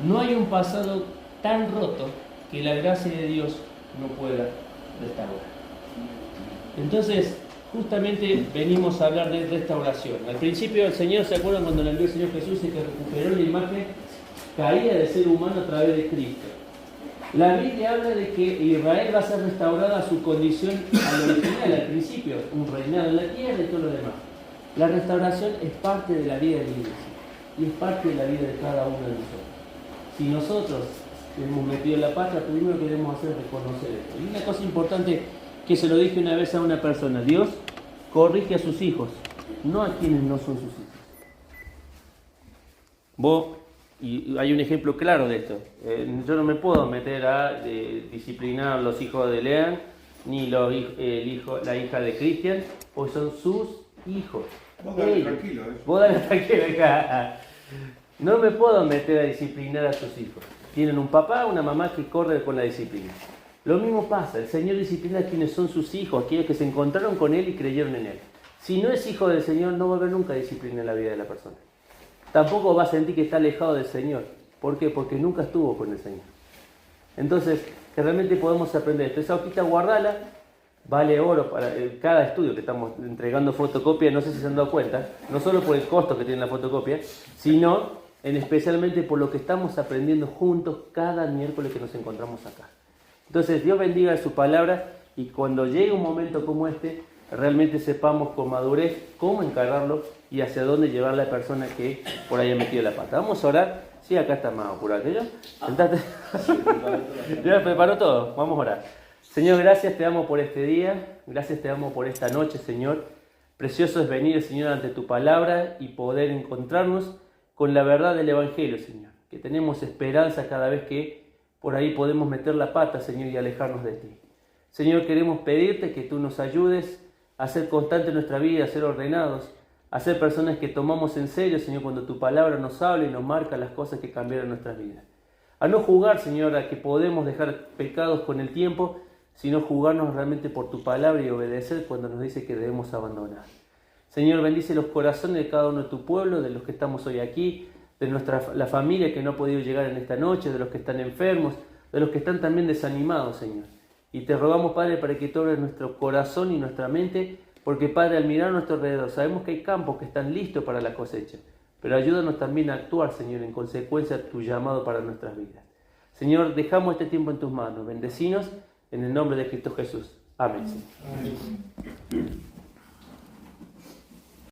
No hay un pasado tan roto que la gracia de Dios no pueda restaurar. Entonces, justamente venimos a hablar de restauración. Al principio el Señor, ¿se acuerdan cuando le envió el Señor Jesús y que recuperó la imagen caída del ser humano a través de Cristo? La Biblia habla de que Israel va a ser restaurada a su condición al original, al principio, un reinado en la tierra y todo lo demás. La restauración es parte de la vida de la iglesia y es parte de la vida de cada uno de nosotros. Si nosotros hemos metido la pata, primero que debemos hacer es reconocer esto. Y una cosa importante que se lo dije una vez a una persona: Dios corrige a sus hijos, no a quienes no son sus hijos. Y hay un ejemplo claro de esto. Yo no me puedo meter a disciplinar a los hijos de Lean, ni la hija de Cristian, porque son sus hijos. Vos dale tranquilo. Vos dale tranquilo, hija. No me puedo meter a disciplinar a sus hijos. Tienen un papá, una mamá que corre con la disciplina. Lo mismo pasa, el Señor disciplina a quienes son sus hijos, aquellos que se encontraron con Él y creyeron en Él. Si no es hijo del Señor, no va a haber nunca disciplina en la vida de la persona. Tampoco va a sentir que está alejado del Señor. ¿Por qué? Porque nunca estuvo con el Señor. Entonces, que realmente podemos aprender esto. Esa hojita guardala, vale oro para cada estudio que estamos entregando fotocopia, no sé si se han dado cuenta, no solo por el costo que tiene la fotocopia, sino especialmente por lo que estamos aprendiendo juntos cada miércoles que nos encontramos acá. Entonces, Dios bendiga su palabra y cuando llegue un momento como este, realmente sepamos con madurez cómo encararlo y hacia dónde llevar a la persona que por ahí ha metido la pata. Vamos a orar. Sí, acá está más apurado que yo. Sentate. Ya preparó todo. Vamos a orar. Señor, gracias te damos por este día. Gracias te damos por esta noche, Señor. Precioso es venir, Señor, ante tu palabra y poder encontrarnos con la verdad del Evangelio, Señor. Que tenemos esperanza cada vez que por ahí podemos meter la pata, Señor, y alejarnos de ti. Señor, queremos pedirte que tú nos ayudes a ser constantes en nuestra vida, a ser ordenados, a ser personas que tomamos en serio, Señor, cuando tu palabra nos habla y nos marca las cosas que cambiaron nuestras vidas. A no jugar, Señor, a que podemos dejar pecados con el tiempo, sino jugarnos realmente por tu palabra y obedecer cuando nos dice que debemos abandonar. Señor, bendice los corazones de cada uno de tu pueblo, de los que estamos hoy aquí, de la familia que no ha podido llegar en esta noche, de los que están enfermos, de los que están también desanimados, Señor. Y te rogamos, Padre, para que tú abras nuestro corazón y nuestra mente, porque, Padre, al mirar a nuestro alrededor, sabemos que hay campos que están listos para la cosecha, pero ayúdanos también a actuar, Señor, en consecuencia de tu llamado para nuestras vidas. Señor, dejamos este tiempo en tus manos. Bendecinos en el nombre de Cristo Jesús. Amén. Amén.